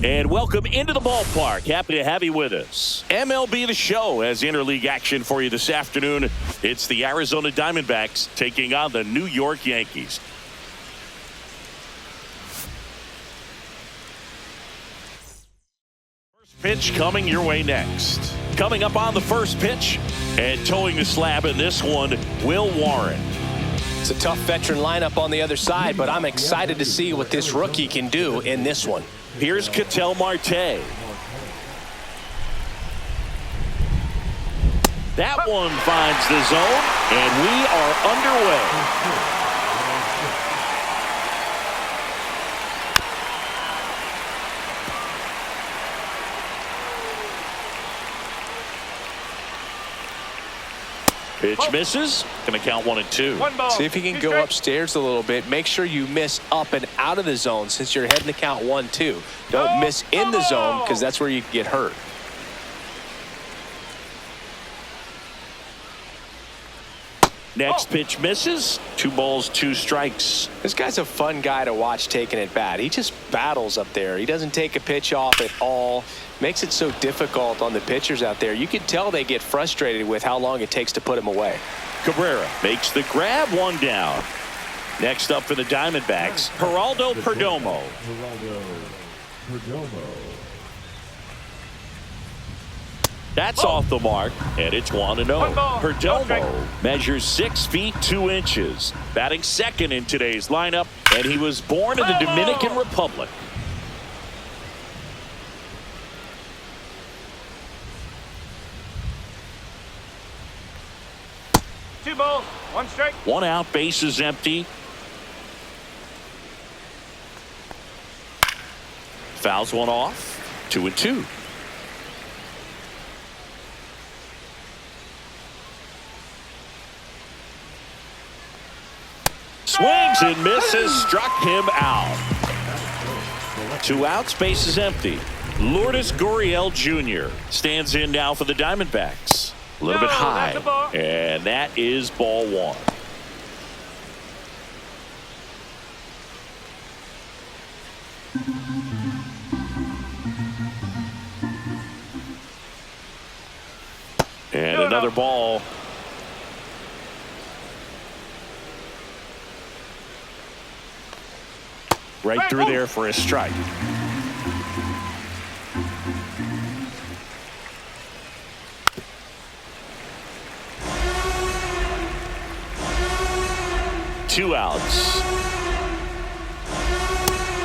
And welcome into the ballpark. Happy to have you with us. MLB The Show has interleague action for you this afternoon. It's the Arizona Diamondbacks taking on the New York Yankees. First pitch coming your way next. Coming up on the first pitch and towing the slab in this one, Will Warren. It's a tough veteran lineup on the other side, but I'm excited to see what this rookie can do in this one. Here's Ketel Marte. That one finds the zone, and we are underway. Pitch misses. Going to count 1-2. See if he can go upstairs a little bit. Make sure you miss up and out of the zone since you're heading to count 1-2. Don't miss in the zone because that's where you can get hurt. Next pitch misses. 2 balls, 2 strikes. This guy's a fun guy to watch taking at bat. He just battles up there. He doesn't take a pitch off at all. Makes it so difficult on the pitchers out there. You can tell they get frustrated with how long it takes to put him away. Cabrera makes the grab, 1 down. Next up for the Diamondbacks, Geraldo Perdomo. That's off the mark, and it's 1-0. Perdomo measures 6 feet 2 inches, batting second in today's lineup, and he was born in the Dominican Republic. Two balls, 1 strike. 1 out, bases empty. Fouls one off. 2-2. Swings and misses, struck him out. 2 outs, bases empty. Lourdes Gurriel Jr. stands in now for the Diamondbacks. A little bit high, and that is ball 1. And another ball. Right through there for a strike. Two outs.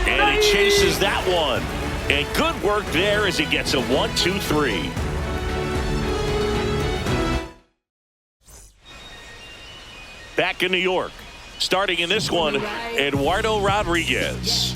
And he chases that one. And good work there as he gets a 1-2-3. Back in New York. Starting in this one, Eduardo Rodriguez.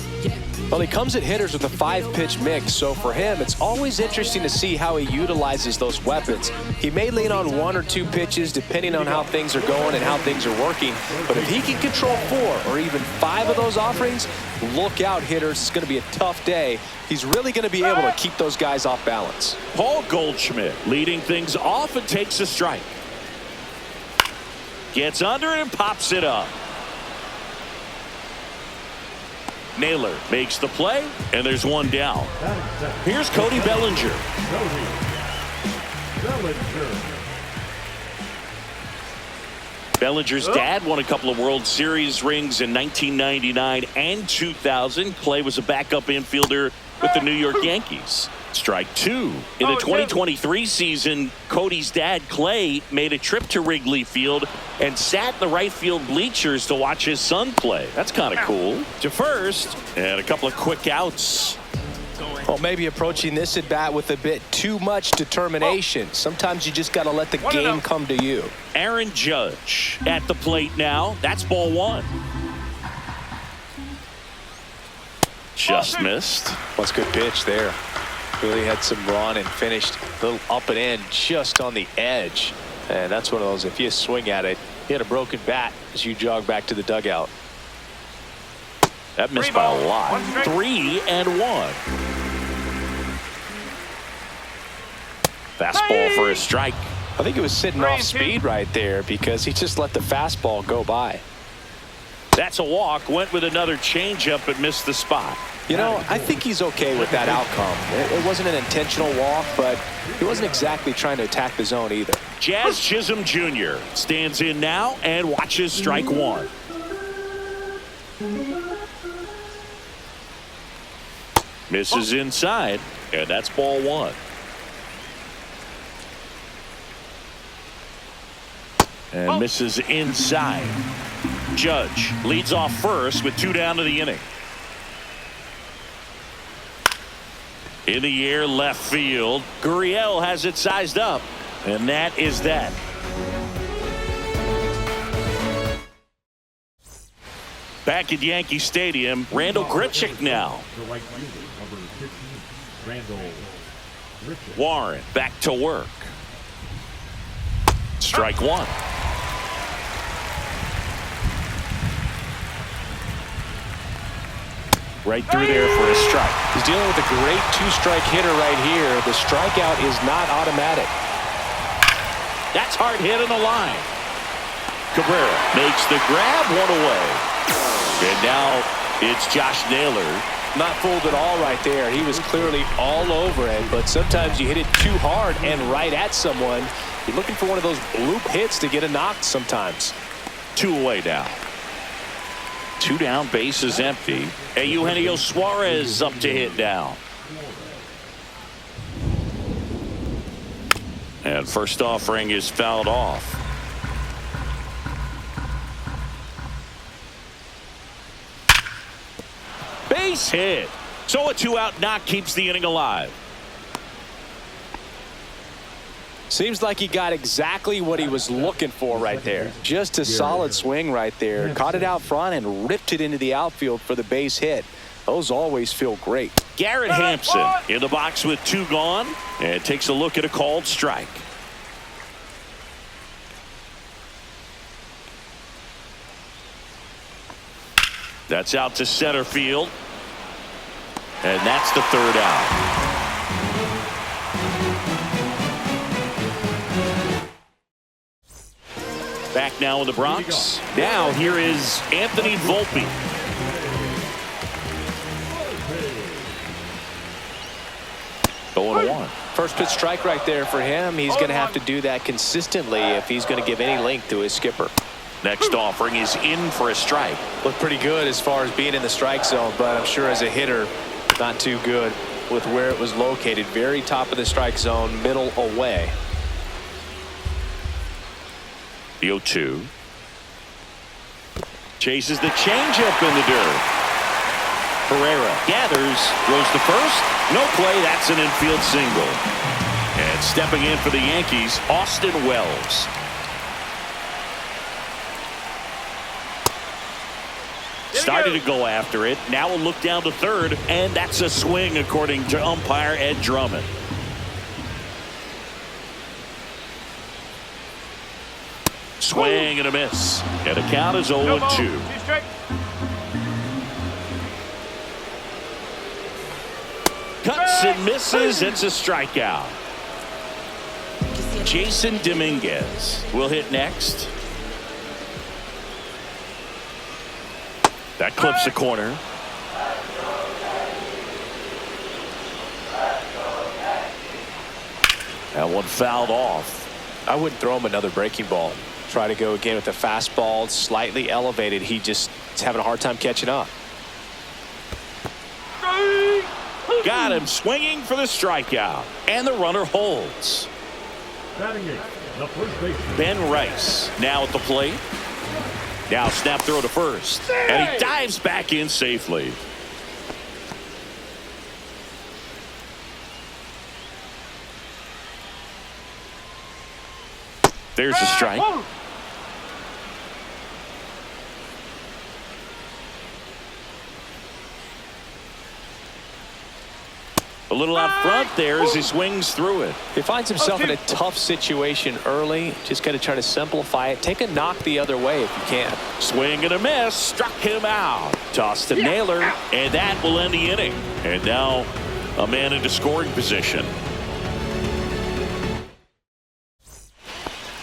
Well, he comes at hitters with a 5-pitch mix, so for him, it's always interesting to see how he utilizes those weapons. He may lean on 1 or 2 pitches depending on how things are going and how things are working, but if he can control 4 or even 5 of those offerings, look out, hitters. It's going to be a tough day. He's really going to be able to keep those guys off balance. Paul Goldschmidt leading things off and takes a strike. Gets under it and pops it up. Naylor makes the play, and there's 1 down. Here's Cody Bellinger. Bellinger's dad won a couple of World Series rings in 1999 and 2000. Clay was a backup infielder with the New York Yankees. Strike 2. In the 2023 season, Cody's dad, Clay, made a trip to Wrigley Field and sat in the right field bleachers to watch his son play. That's kind of cool. To first, and a couple of quick outs. Well, maybe approaching this at bat with a bit too much determination. Sometimes you just got to let the game come to you. Aaron Judge at the plate now. That's ball 1. Just missed. What's a good pitch there. Really had some run and finished a little up and in just on the edge. And that's one of those, if you swing at it, you had a broken bat as you jog back to the dugout. That missed by a lot. 3-1. Fastball for a strike. I think it was sitting off speed right there because he just let the fastball go by. That's a walk. Went with another changeup but missed the spot. You know, I think he's okay with that outcome. It wasn't an intentional walk, but he wasn't exactly trying to attack the zone either. Jazz Chisholm Jr. stands in now and watches strike one. Misses inside, and that's ball one. And misses inside. Judge leads off first with 2 down to the inning. In the air, left field. Gurriel has it sized up, and that is that. Back at Yankee Stadium, Randall Grichuk now. Warren back to work. Strike one. Right through there for a strike. He's dealing with a great 2-strike hitter right here. The strikeout is not automatic. That's hard hit on the line. Cabrera makes the grab, one away. And now it's Josh Naylor. Not fooled at all right there. He was clearly all over it, but sometimes you hit it too hard and right at someone. You're looking for one of those bloop hits to get a knock sometimes. 2 away now. 2 down, base is empty. And Eugenio Suarez up to hit now. And first offering is fouled off. Base hit. So a 2-out knock keeps the inning alive. Seems like he got exactly what he was looking for right there. Just a solid swing right there. Caught it out front and ripped it into the outfield for the base hit. Those always feel great. Garrett Hampson in the box with 2 gone and takes a look at a called strike. That's out to center field. And that's the 3rd out. Back now in the Bronx. Now here is Anthony Volpe. Going 1. First pitch strike right there for him. He's going to have to do that consistently if he's going to give any length to his skipper. Next offering is in for a strike. Looked pretty good as far as being in the strike zone, but I'm sure as a hitter, not too good with where it was located. Very top of the strike zone, middle away. The 0-2. Chases the changeup in the dirt. Pereira gathers, throws to first. No play. That's an infield single. And stepping in for the Yankees, Austin Wells. Started to go after it. Now a look down to third, and that's a swing according to umpire Ed Drummond. Swing and a miss. And the count is 0-2. Cuts and misses. It's a strikeout. Jason Dominguez will hit next. That clips the corner. That one fouled off. I wouldn't throw him another breaking ball. Try to go again with the fastball slightly elevated. He just is having a hard time catching up. Got him swinging for the strikeout. And the runner holds. Ben Rice now at the plate. Now snap throw to first. And he dives back in safely. There's a strike. A little out front there as he swings through it. He finds himself in a tough situation early. Just got to try to simplify it. Take a knock the other way if you can. Swing and a miss. Struck him out. Toss to Naylor. And that will end the inning. And now a man into scoring position.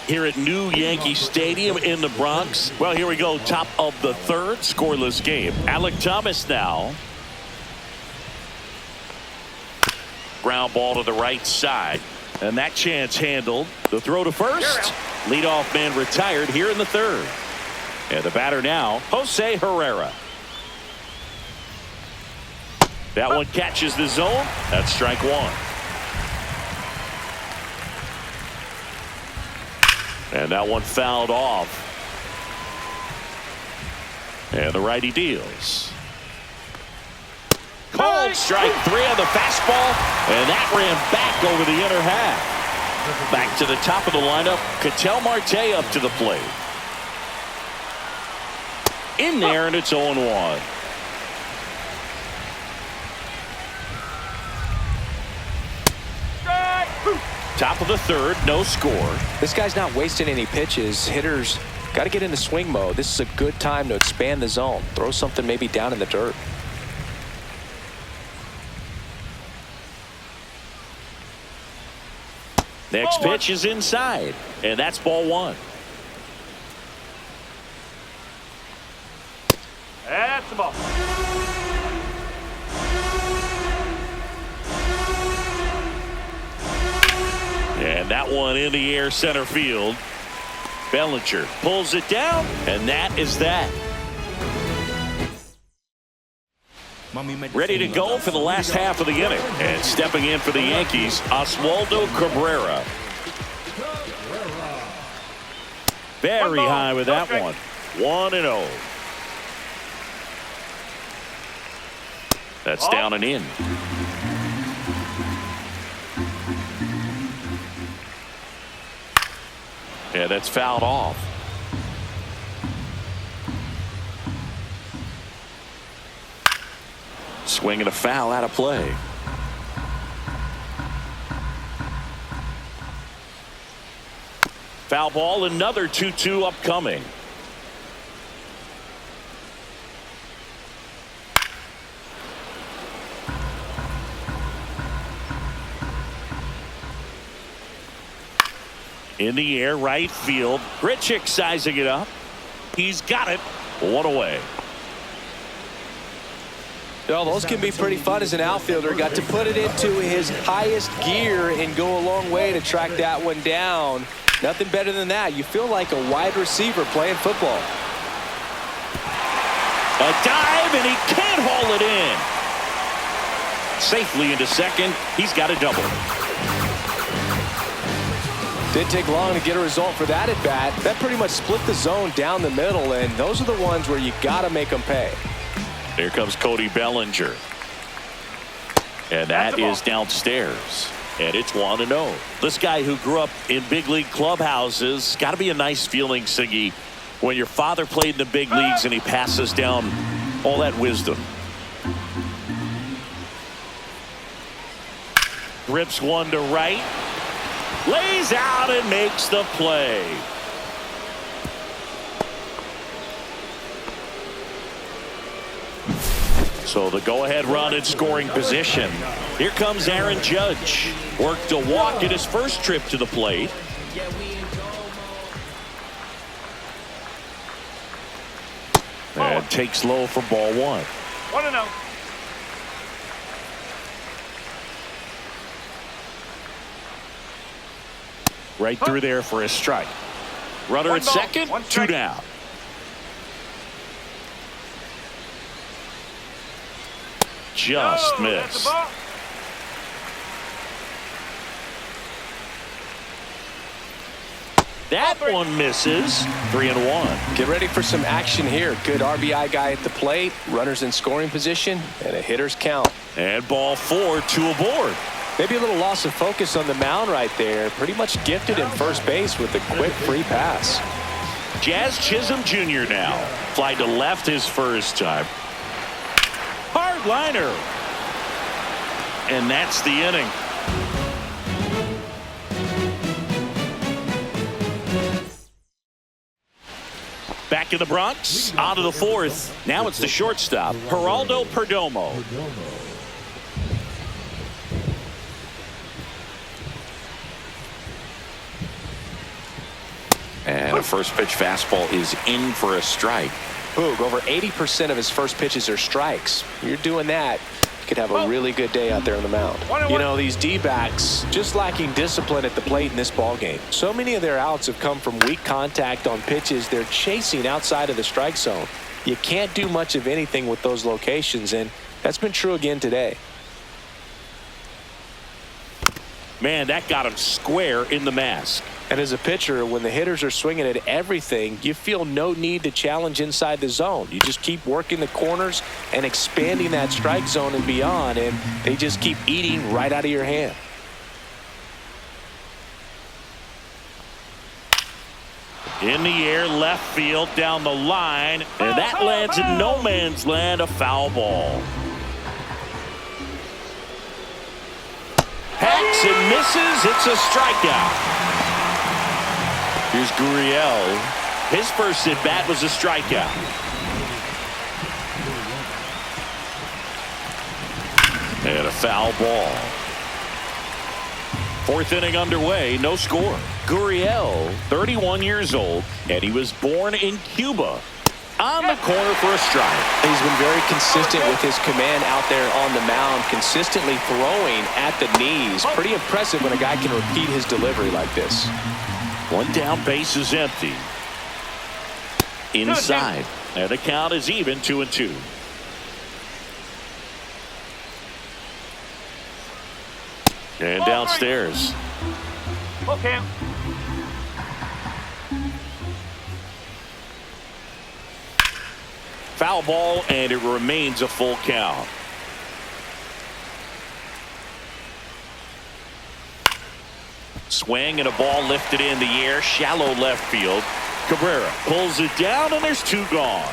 here at New Yankee Stadium in the Bronx. Well, here we go. Top of the third, scoreless game. Alec Thomas now. Ground ball to the right side. And that chance handled. The throw to first. Leadoff man retired here in the third. And the batter now, Jose Herrera. That one catches the zone. That's strike one. And that one fouled off. And the righty deals. Called strike three on the fastball. And that ran back over the inner half. Back to the top of the lineup. Ketel Marte up to the plate. In there, and it's 0-1. Top of the third, no score. This guy's not wasting any pitches. Hitters got to get into swing mode. This is a good time to expand the zone. Throw something maybe down in the dirt. Next pitch is inside, and that's ball one. That's the ball. And that one in the air center field. Bellinger pulls it down, and that is that. Ready to go for the last half of the inning. And stepping in for the Yankees, Oswaldo Cabrera. Very high with that one. 1-0. That's down and in. Yeah, that's fouled off. Swinging a foul out of play. Foul ball, another 2-2 upcoming. In the air, right field. Grichuk sizing it up. He's got it. One away. Well, those can be pretty fun as an outfielder. Got to put it into his highest gear and go a long way to track that one down. Nothing better than that. You feel like a wide receiver playing football. A dive, and he can't haul it in. Safely into second. He's got a double. Didn't take long to get a result for that at bat. That pretty much split the zone down the middle, and those are the ones where you got to make them pay. Here comes Cody Bellinger. And that is downstairs. And it's 1-0. This guy who grew up in big league clubhouses, got to be a nice feeling, Siggy, when your father played in the big leagues and he passes down all that wisdom. Grips one to right. Lays out and makes the play. So the go-ahead run in scoring position. Here comes Aaron Judge. Worked a walk in his first trip to the plate. And takes low for ball one. 1-0. Right through there for a strike. Runner at second, two down. Just missed. That one misses. 3-1. Get ready for some action here. Good RBI guy at the plate. Runners in scoring position, and a hitter's count. And ball four, two aboard. Maybe a little loss of focus on the mound right there. Pretty much gifted in first base with a quick free pass. Jazz Chisholm Jr. now. Fly to left his first time. Hard liner. And that's the inning. Back in the Bronx, on to the fourth. Now it's the shortstop, Geraldo Perdomo. And a first pitch fastball is in for a strike. Boog, over 80% of his first pitches are strikes. You're doing that, you could have a really good day out there on the mound. You know, these D-backs just lacking discipline at the plate in this ball game. So many of their outs have come from weak contact on pitches they're chasing outside of the strike zone. You can't do much of anything with those locations, and that's been true again today. Man, that got him square in the mask. And as a pitcher, when the hitters are swinging at everything, you feel no need to challenge inside the zone. You just keep working the corners and expanding that strike zone and beyond, and they just keep eating right out of your hand. In the air, left field, down the line, and that lands in no man's land, a foul ball. Hacks and misses. It's a strikeout. Here's Gurriel. His first at bat was a strikeout. And a foul ball. Fourth inning underway, no score. Gurriel, 31 years old, and he was born in Cuba. On the corner for a strike. He's been very consistent with his command out there on the mound, consistently throwing at the knees. Pretty impressive when a guy can repeat his delivery like this. One down, base is empty. Inside, and the count is even, 2-2. And downstairs. Okay. Foul ball, and it remains a full count. Swing and a ball lifted in the air, shallow left field. Cabrera pulls it down, and there's two gone.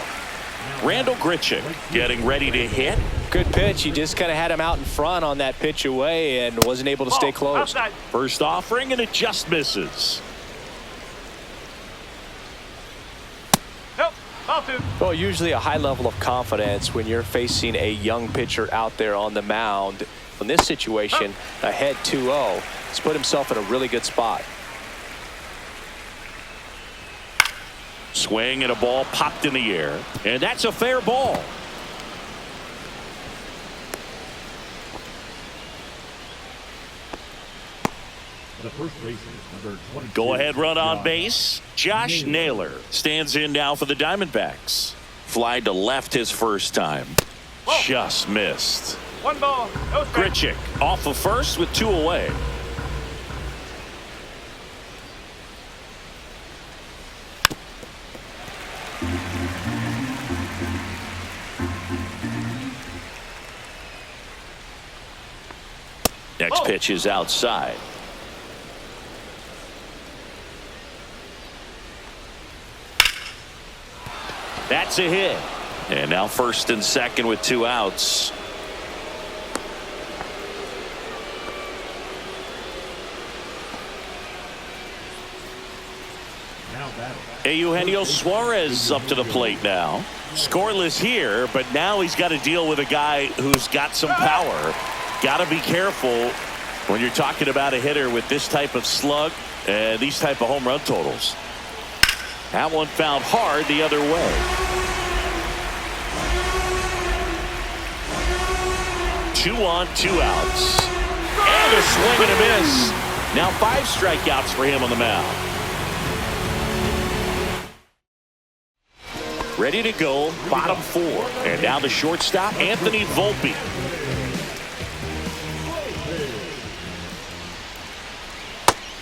Randall Grichuk getting ready to hit. Good pitch. He just kind of had him out in front on that pitch away and wasn't able to stay close. First offering, and it just misses. Well, usually a high level of confidence when you're facing a young pitcher out there on the mound. In this situation, ahead 2-0, he's put himself in a really good spot. Swing and a ball popped in the air, and that's a fair ball. The first baseman, number 22. Go ahead run on base. Josh Naylor stands in now for the Diamondbacks. Fly to left his first time. Just missed. One ball, no strike. Grichuk off of first with two away. Next pitch is outside. That's a hit. And now first and second with two outs. Eugenio Suarez up to the plate now. Scoreless here, but now he's got to deal with a guy who's got some power. Got to be careful when you're talking about a hitter with this type of slug and these type of home run totals. That one fouled hard the other way. Two on, two outs. And a swing and a miss. Now 5 strikeouts for him on the mound. Ready to go, bottom 4. And now the shortstop, Anthony Volpe.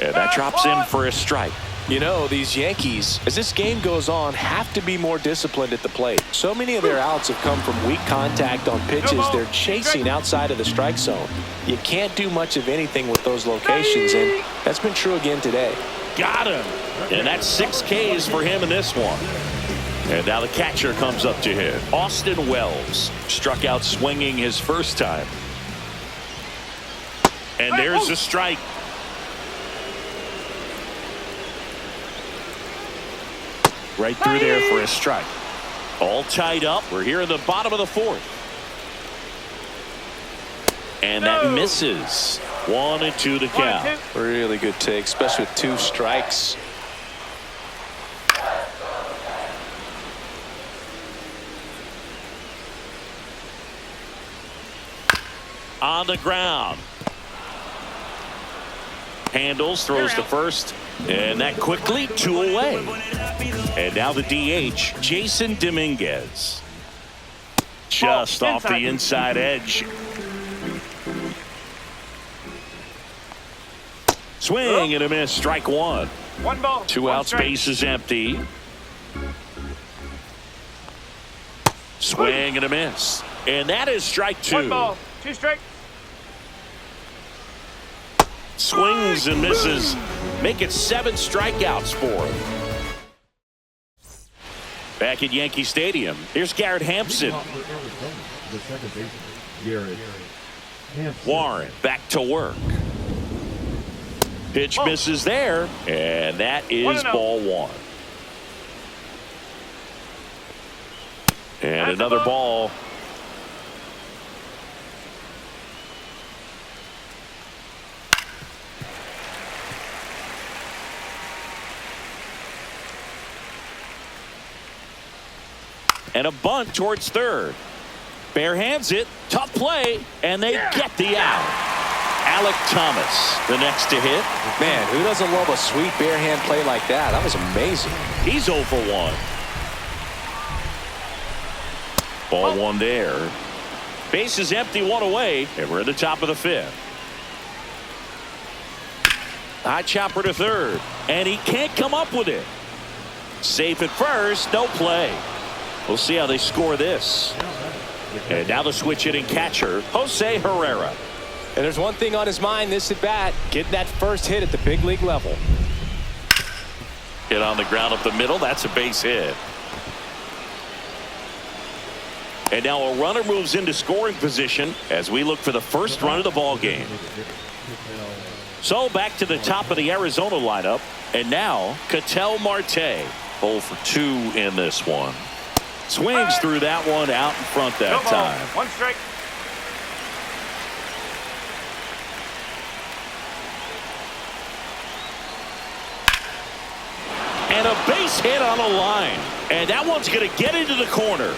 And that drops in for a strike. You know, these Yankees, as this game goes on, have to be more disciplined at the plate. So many of their outs have come from weak contact on pitches they're chasing outside of the strike zone. You can't do much of anything with those locations, and that's been true again today. Got him. And that's 6 Ks for him in this one. And now the catcher comes up to hit. Austin Wells struck out swinging his first time. And there's a strike. Right through there for a strike. All tied up. We're here in the bottom of the 4th. And that misses. 1-2 to count. Really good take, especially with 2 strikes. on the ground. Handles, throws to first, and that quickly 2 away. And now the DH, Jason Dominguez. Just off the inside edge. Swing and a miss, strike one. 1 ball. 2 outs, base is empty. Swing and a miss. And that is strike 2. 1 ball. 2 strikes. Swings and misses. Make it 7 strikeouts for him. Back at Yankee Stadium, here's Garrett Hampson. The second baseman, Garrett Hampson. Warren back to work. Pitch misses there, and that is ball 1. And another ball. And a bunt towards third. Bare hands it. Tough play. And they get the out. Alec Thomas, the next to hit. Man, who doesn't love a sweet bare hand play like that? That was amazing. He's 0 for 1. Ball 1 there. Base is empty, 1 away. And we're at the top of the 5th. High chopper to third. And he can't come up with it. Safe at first. No play. We'll see how they score this. And now the switch hitting catcher, Jose Herrera. And there's one thing on his mind this at bat, getting that first hit at the big league level. Hit on the ground up the middle. That's a base hit. And now a runner moves into scoring position as we look for the first run of the ball game. So back to the top of the Arizona lineup. And now Ketel Marte. 0 for 2 in this one. Swings through that one out in front that time. 1 strike. And a base hit on a line. And that one's going to get into the corner.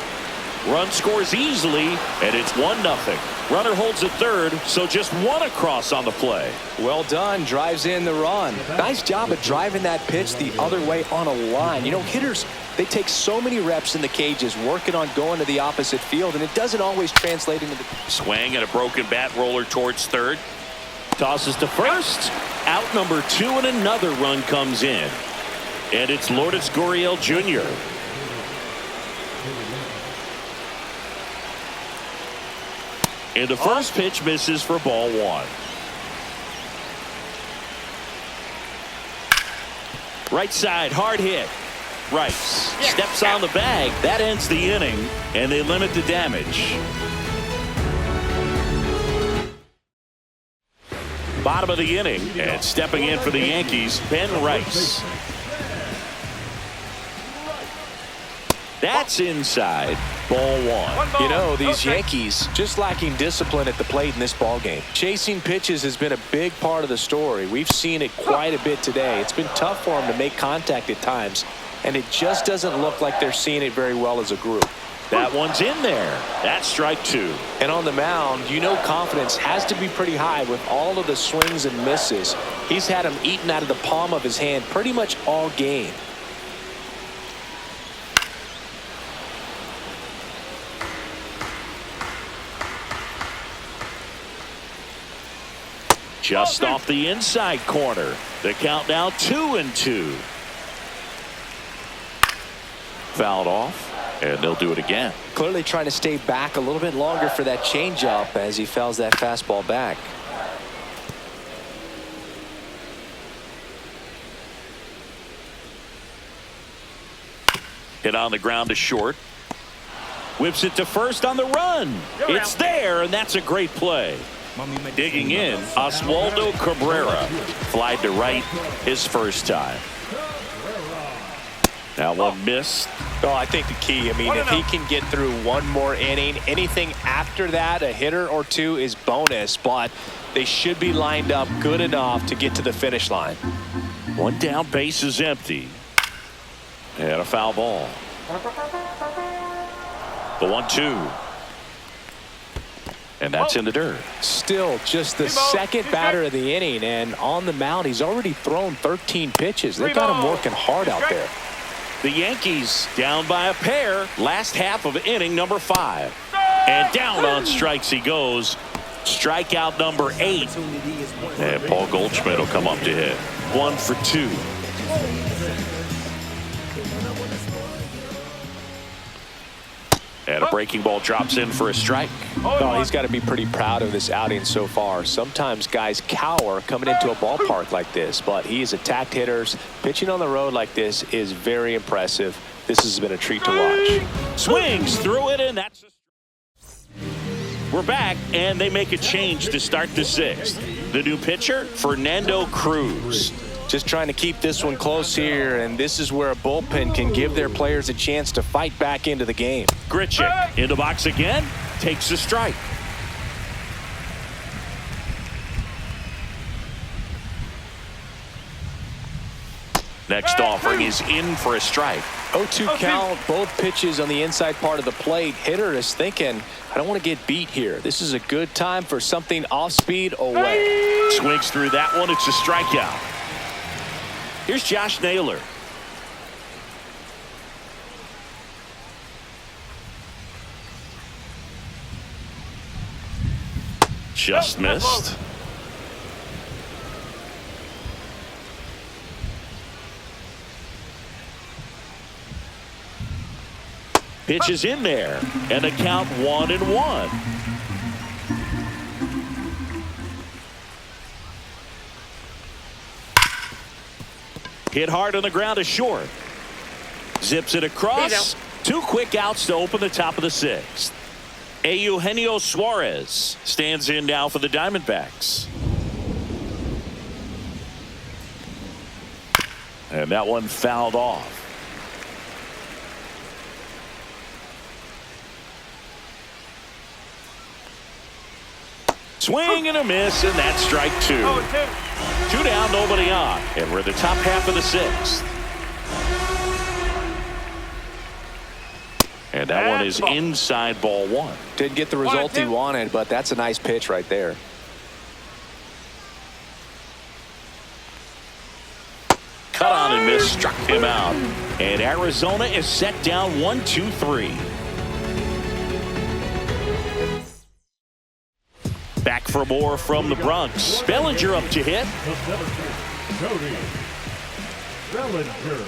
Run scores easily, and it's 1-0. Runner holds at third, so just 1 across on the play. Well done, drives in the run. Nice job of driving that pitch the other way on a line. You know, hitters, they take so many reps in the cages working on going to the opposite field, and it doesn't always translate into the... Swing and a broken bat roller towards third. Tosses to first. Out number 2, and another run comes in. And it's Lourdes Gurriel Jr. And the first pitch misses for ball 1. Right side, hard hit. Rice steps on the bag. That ends the inning, and they limit the damage. Bottom of the inning, and stepping in for the Yankees, Ben Rice. That's inside. Ball 1. You know, these Yankees just lacking discipline at the plate in this ball game. Chasing pitches has been a big part of the story. We've seen it quite a bit today. It's been tough for them to make contact at times, and it just doesn't look like they're seeing it very well as a group. That one's in there. That's strike 2. And on the mound, you know, confidence has to be pretty high with all of the swings and misses. He's had them eaten out of the palm of his hand pretty much all game. Just off the inside corner. The count now 2-2. Fouled off, and they'll do it again. Clearly trying to stay back a little bit longer for that changeup as he fouls that fastball back. Hit on the ground to short. Whips it to first on the run. It's there, and that's a great play. Digging in, Oswaldo Cabrera. Flied to right his first time. Now one missed. Oh, I think the key, I mean, if he can get through one more inning, anything after that, a hitter or two is bonus, but they should be lined up good enough to get to the finish line. One down, base is empty. And a foul ball. The 1-2. And that's in the dirt. Still just the second batter of the inning, and on the mound, he's already thrown 13 pitches. They got him working hard out there. The Yankees down by a pair. Last half of inning number 5. And down on strikes he goes. Strikeout number 8. And Paul Goldschmidt will come up to hit. 1 for 2. And a breaking ball drops in for a strike. Oh, he's got to be pretty proud of this outing so far. Sometimes guys cower coming into a ballpark like this, but he's attacked hitters. Pitching on the road like this is very impressive. This has been a treat to watch. Swings through it, and that's we're back, and they make a change to start the 6th. The new pitcher, Fernando Cruz. Just trying to keep this one close here, and this is where a bullpen can give their players a chance to fight back into the game. Grichuk in the box again, takes a strike. Next offering is in for a strike. 0-2 count, both pitches on the inside part of the plate. Hitter is thinking, I don't want to get beat here. This is a good time for something off speed away. Swings through that one. It's a strikeout. Here's Josh Naylor. Just missed. Pitch is in there, and a count 1-1. Hit hard on the ground is short. Zips it across. 2 quick outs to open the top of the 6th. Eugenio Suarez stands in now for the Diamondbacks. And that one fouled off. Swing and a miss, and that's strike 2. 2 down, nobody on. And we're at the top half of the 6th. And that one is inside ball 1. Didn't get the result he wanted, but that's a nice pitch right there. Cut on and miss, struck him out. And Arizona is set down 1-2-3. Back for more from the Bronx. Bellinger up to hit. Bellinger.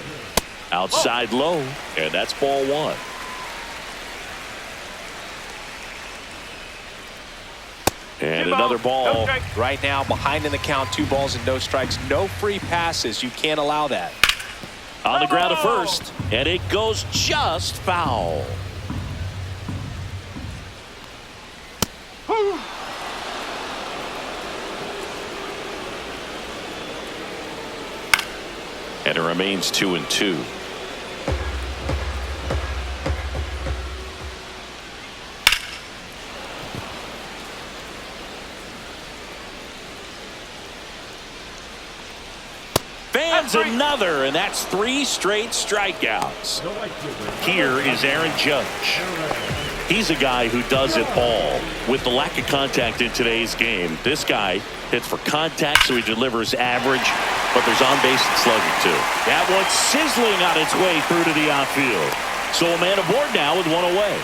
Outside low, and that's ball 1. And another ball. Right now, behind in the count, 2 balls and no strikes. No free passes. You can't allow that. On the ground to first, and it goes just foul. And it remains 2-2. Fans another, and that's 3 straight strikeouts. Here is Aaron Judge. He's a guy who does it all. With the lack of contact in today's game, this guy hits for contact, so he delivers average, but there's on-base and slugging too. That one's sizzling on its way through to the outfield. So a man aboard now with 1 away.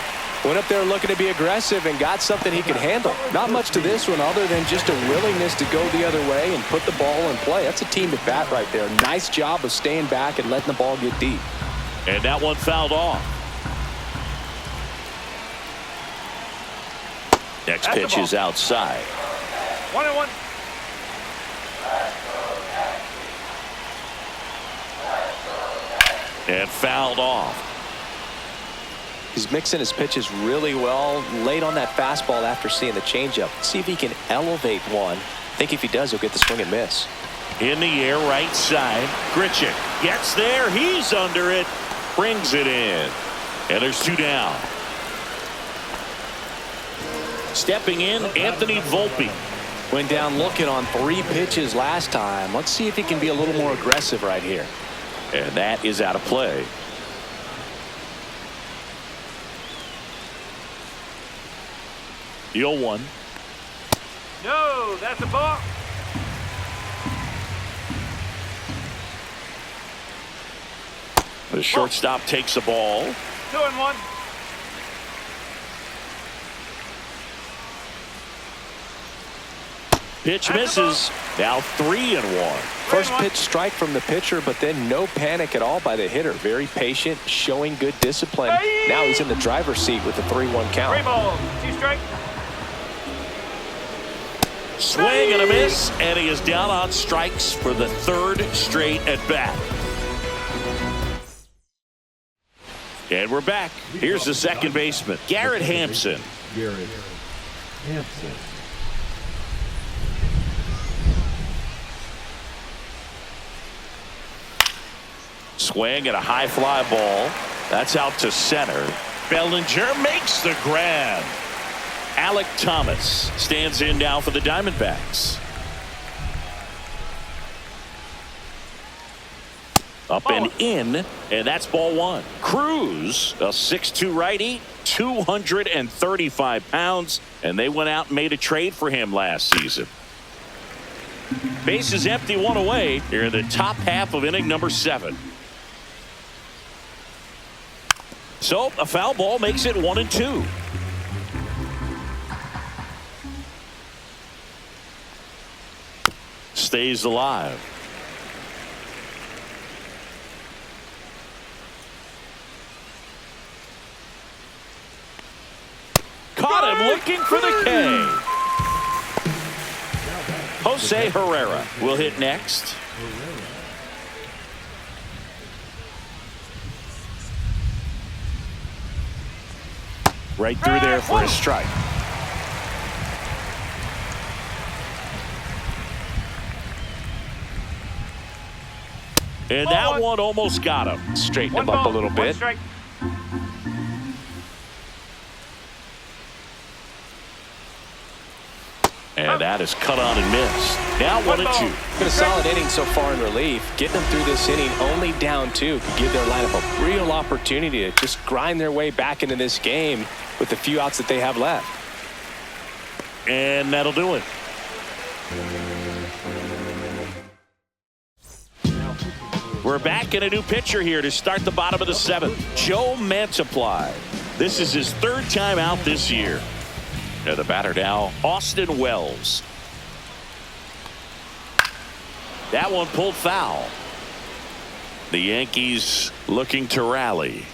Went up there looking to be aggressive and got something he could handle. Not much to this one other than just a willingness to go the other way and put the ball in play. That's a team at bat right there. Nice job of staying back and letting the ball get deep. And that one fouled off. Next pitch is outside. 1-1. And fouled off. He's mixing his pitches really well. Late on that fastball after seeing the changeup. See if he can elevate one. I think if he does, he'll get the swing and miss. In the air, right side. Grichuk gets there. He's under it. Brings it in. And there's 2 down. Stepping in, Anthony Volpe. Went down looking on 3 pitches last time. Let's see if he can be a little more aggressive right here. And that is out of play. The 0-1. No, that's a ball. The shortstop takes the ball. 2-1. Pitch misses. Now 3-1. First pitch strike from the pitcher, but then no panic at all by the hitter. Very patient, showing good discipline. Now he's in the driver's seat with the 3-1 count. 3 balls, 2 strikes. Swing and a miss, and he is down on strikes for the 3rd straight at bat. And we're back. Here's the second baseman, Garrett Hampson. Garrett Hampson. Swing and a high fly ball. That's out to center. Bellinger makes the grab. Alec Thomas stands in now for the Diamondbacks. Up and in, and that's ball 1. Cruz, a 6'2" righty, 235 pounds, and they went out and made a trade for him last season. Base is empty, 1 away here in the top half of inning number 7. So a foul ball makes it 1-2. Stays alive. Caught him looking for the K. Jose Herrera will hit next. Right through there for a strike. And that one almost got him. Straighten 1 him up a ball, little 1 bit. strike. And that is cut on and missed. Now 1-2. Been a solid inning so far in relief. Getting them through this inning only down 2 could give their lineup a real opportunity to just grind their way back into this game with the few outs that they have left. And that'll do it. We're back in a new pitcher here to start the bottom of the 7th. Joe Mantiply. This is his 3rd time out this year. And the batter now, Austin Wells. That one pulled foul. The Yankees looking to rally.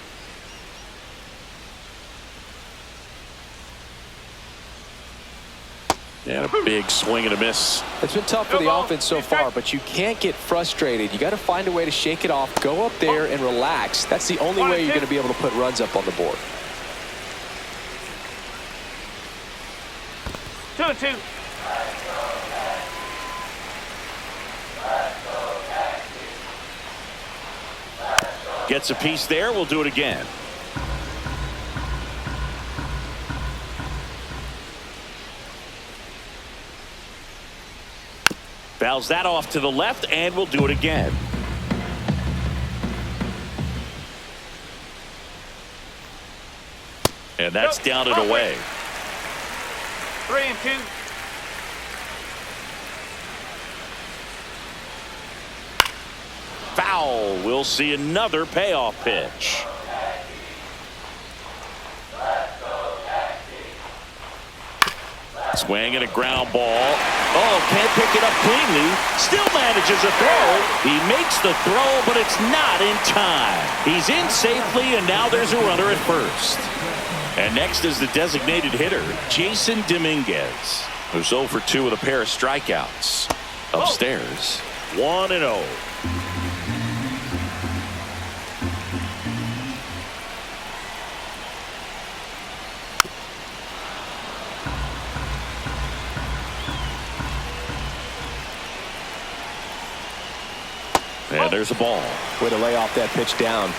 And a big swing and a miss. It's been tough for the offense so far, but you can't get frustrated. You got to find a way to shake it off, go up there and relax. That's the only way you're going to be able to put runs up on the board. 2-2. Gets a piece there. We'll do it again. Fouls that off to the left, and we'll do it again. And that's down and away. 3-2. Foul. We'll see another payoff pitch. Swing and a ground ball. Oh, can't pick it up cleanly. Still manages a throw. He makes the throw, but it's not in time. He's in safely, and now there's a runner at first. And next is the designated hitter, Jason Dominguez, who's 0 for 2 with a pair of strikeouts. Upstairs, 1-0. And there's a ball. Way to lay off that pitch down.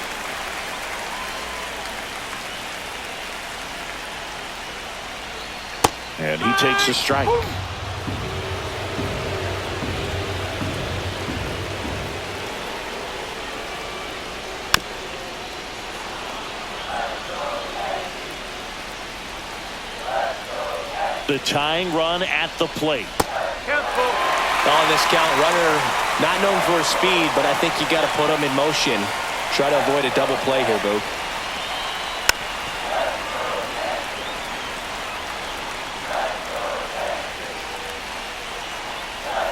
And he takes a strike. The tying run at the plate. Count full. On this count, runner not known for his speed, but I think you got to put him in motion. Try to avoid a double play here, Boog.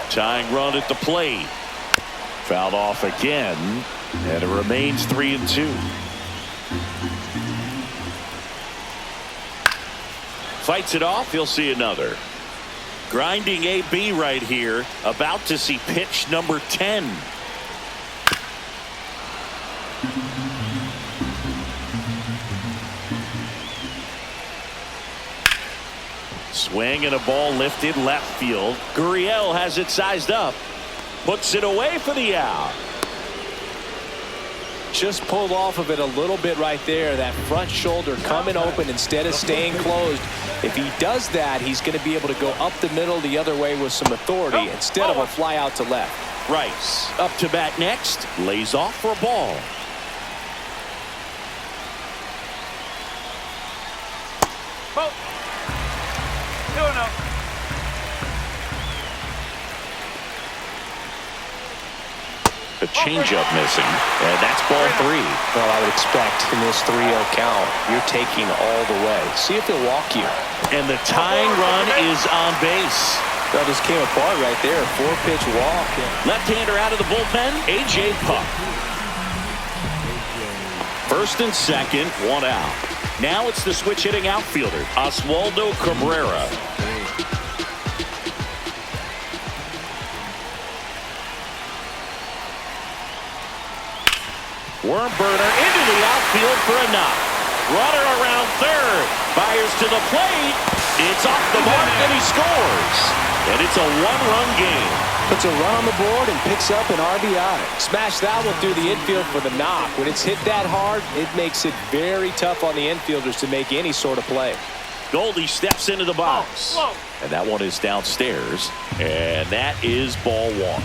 Tying run at the plate. Fouled off again, and it remains 3-2. Fights it off, he'll see another. Grinding AB right here, about to see pitch number 10. Swing and a ball lifted left field. Gurriel has it sized up. Puts it away for the out. Just pulled off of it a little bit right there. That front shoulder coming open instead of staying closed. If he does that, he's going to be able to go up the middle the other way with some authority instead of a fly out to left. Rice up to bat next. Lays off for a ball. Ball. 2-0. A changeup missing, and that's ball 3. Well, I would expect in this 3-0 count, you're taking all the way. See if he'll walk you. And the tying run is on base. That just came apart right there. 4-pitch walk. Left-hander out of the bullpen, A.J. Puck. First and second, 1 out. Now it's the switch-hitting outfielder, Oswaldo Cabrera. Worm burner into the outfield for a knock. Runner around third. Fires to the plate. It's off the mark and he scores. And it's a 1-run game. Puts a run on the board and picks up an RBI. Smash that one through the infield for the knock. When it's hit that hard, it makes it very tough on the infielders to make any sort of play. Goldie steps into the box. And that one is downstairs. And that is ball 1.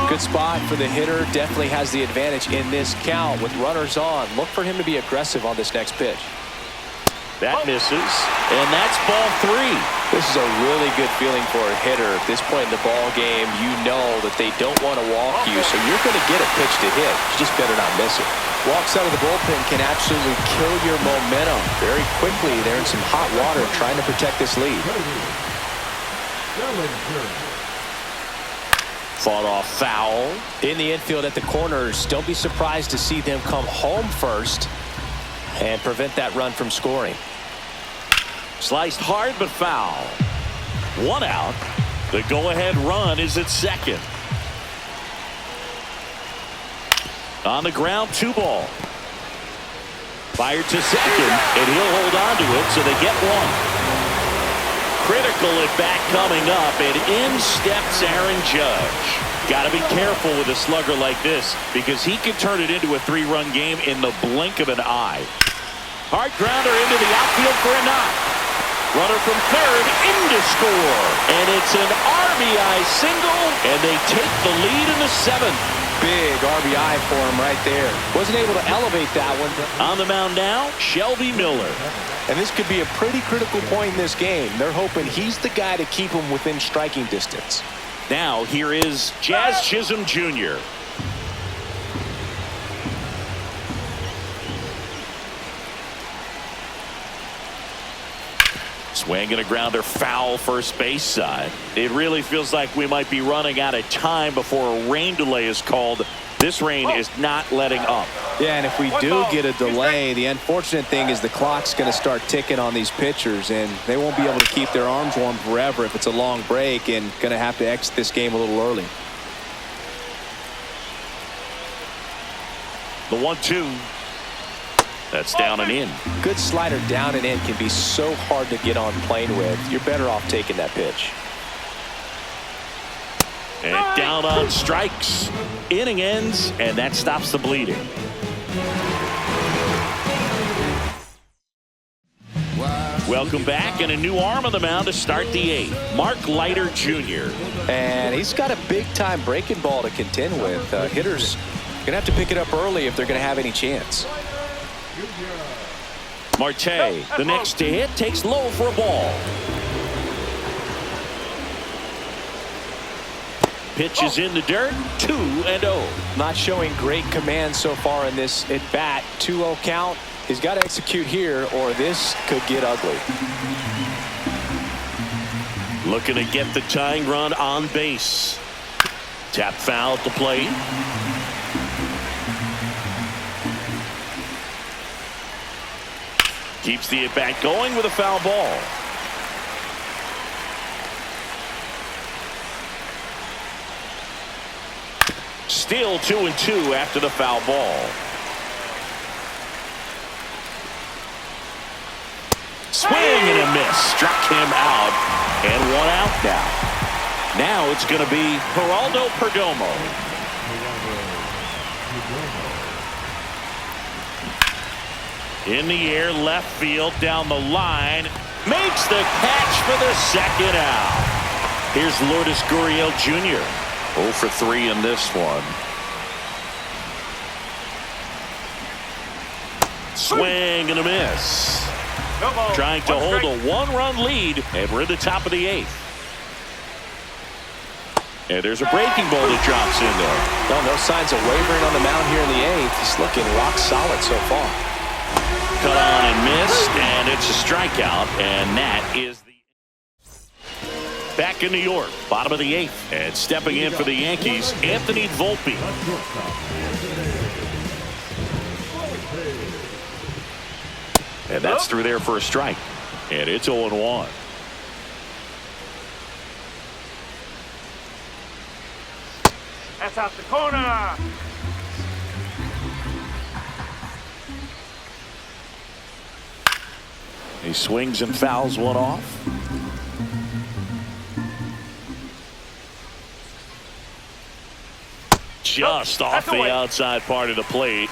Good spot for the hitter. Definitely has the advantage in this count with runners on. Look for him to be aggressive on this next pitch. That misses, and that's ball 3. This is a really good feeling for a hitter. At this point in the ball game, you know that they don't want to walk you, so you're going to get a pitch to hit. You just better not miss it. Walks out of the bullpen can absolutely kill your momentum very quickly. They're in some hot water trying to protect this lead. Fought off foul. In the infield at the corners, don't be surprised to see them come home first and prevent that run from scoring. Sliced hard but foul. 1 out. The go-ahead run is at second. On the ground, 2 ball. Fired to second, and he'll hold on to it, so they get 1. Critical at bat coming up, and in steps Aaron Judge. Got to be careful with a slugger like this because he can turn it into a 3-run game in the blink of an eye. Hard grounder into the outfield for a knock. Runner from third in to score, and it's an RBI single, and they take the lead in the 7th. Big RBI for him right there. Wasn't able to elevate that one. On the mound now, Shelby Miller. And this could be a pretty critical point in this game. They're hoping he's the guy to keep him within striking distance. Now here is Jazz Chisholm Jr. Swing and a grounder foul first base side. It really feels like we might be running out of time before a rain delay is called. This rain is not letting up. Yeah, and if we do get a delay, the unfortunate thing is the clock's going to start ticking on these pitchers, and they won't be able to keep their arms warm forever if it's a long break, and going to have to exit this game a little early. The 1-2. That's down and in. Good slider down and in can be so hard to get on plane with. You're better off taking that pitch. And down on strikes. Inning ends, and that stops the bleeding. Welcome back, and a new arm on the mound to start the 8th. Mark Leiter Jr. And he's got a big-time breaking ball to contend with. Hitters Going to have to pick it up early if they're going to have any chance. Marte, the next to hit, takes low for a ball. Pitch is in the dirt, 2-0. Not showing great command so far in this at bat. 2-0 count. He's got to execute here or this could get ugly. Looking to get the tying run on base. Tap foul at the plate. Keeps the at-bat going with a foul ball. Still 2-2 after the foul ball. Swing and a miss. Struck him out. And 1 out now. Now it's going to be Geraldo Perdomo. In the air, left field, down the line. Makes the catch for the second out. Here's Lourdes Gurriel Jr. 0 for 3 in this one. Swing and a miss. Trying to hold a 1-run lead, and we're at the top of the 8th. And there's a breaking ball that drops in there. No signs of wavering on the mound here in the 8th. He's looking rock solid so far. Cut on and missed, and it's a strikeout, and that is the... Back in New York, bottom of the 8th, and stepping in for the Yankees, Anthony Volpe. And that's through there for a strike, and it's 0-1. That's out the corner. He swings and fouls one off. Just off the outside part of the plate.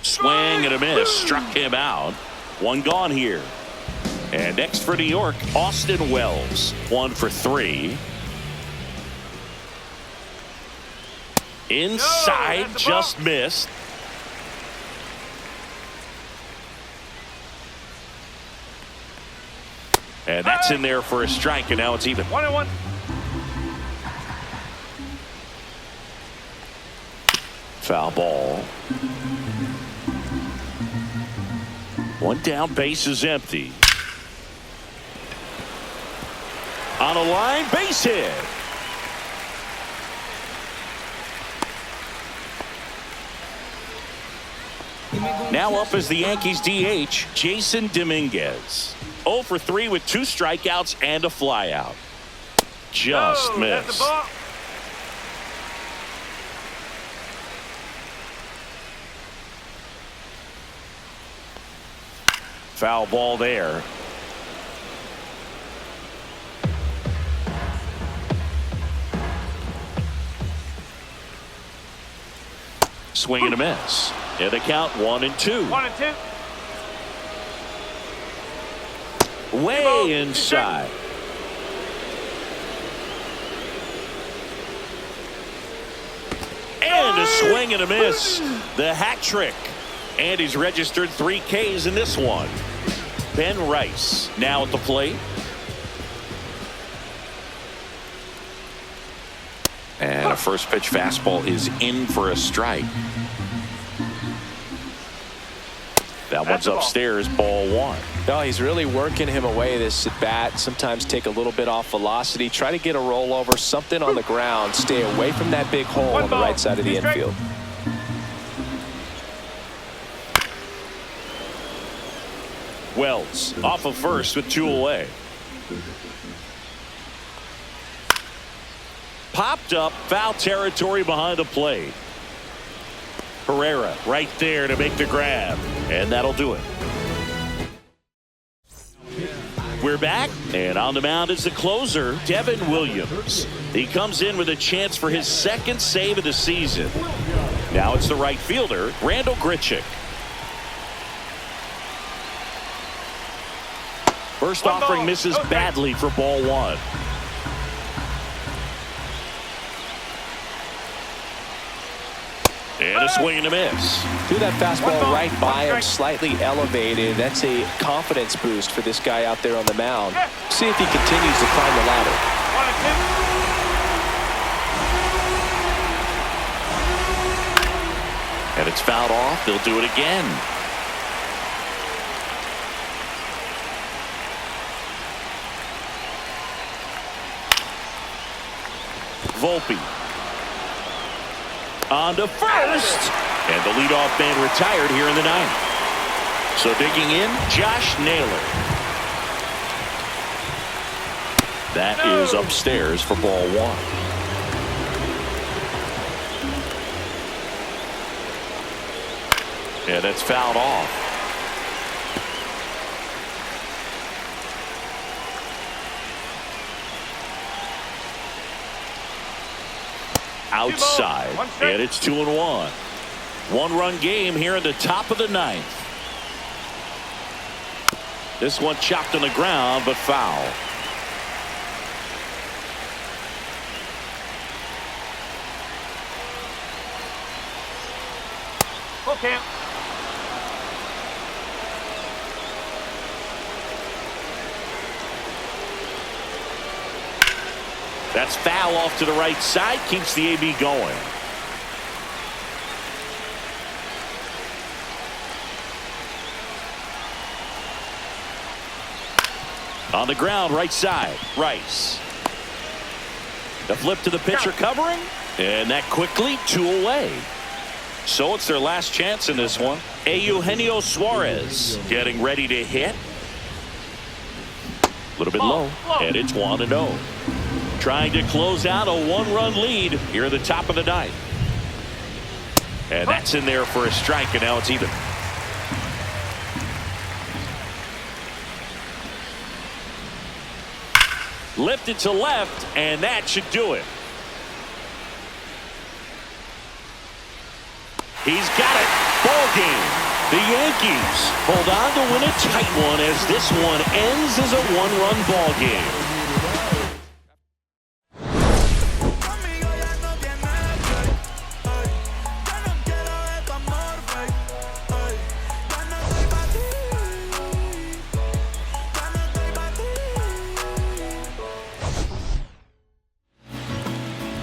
Swing and a miss. Struck him out. 1 gone here. And next for New York, Austin Wells. 1 for 3. Inside, just missed. And that's in there for a strike, and now it's even. 1-1. Foul ball. 1 down, base is empty. On a line, base hit. Now up as the Yankees DH, Jason Dominguez. 0 for 3 with 2 strikeouts and a flyout. Just missed. Foul ball there. Swing and a miss. And the count 1-2. 1-2. Way inside. And a swing and a miss. The hat trick. And he's registered 3 Ks in this one. Ben Rice now at the plate. And a first pitch fastball is in for a strike. That one's upstairs, ball 1. No, he's really working him away this at bat. Sometimes take a little bit off velocity. Try to get a rollover, something on the ground. Stay away from that big hole on the right side of the infield. Wells off of first with 2 away. Popped up, foul territory behind the plate. Herrera right there to make the grab, and that'll do it. We're back, and on the mound is the closer, Devin Williams. He comes in with a chance for his 2nd save of the season. Now it's the right fielder, Randall Grichuk. First offering misses badly for ball one. And a swing and a miss. Threw that fastball right by him, slightly elevated. That's a confidence boost for this guy out there on the mound. See if he continues to climb the ladder. And it's fouled off. They'll do it again. Volpe. On to first. And the leadoff man retired here in the ninth. So digging in, Josh Naylor. That is upstairs for ball one. Yeah, that's fouled off. Outside, and it's 2-1. One-run game here in the top of the ninth. This one chopped on the ground, but foul. Okay. That's foul off to the right side, keeps the AB going. On the ground, right side, Rice. The flip to the pitcher covering, and that quickly 2 away. So it's their last chance in this one. Eugenio Suarez getting ready to hit. A little bit low, and it's 1-0. Trying to close out a 1-run lead here at the top of the ninth. And that's in there for a strike, and now it's even. Lifted to left, and that should do it. He's got it. Ball game. The Yankees hold on to win a tight one as this one ends as a 1-run ball game.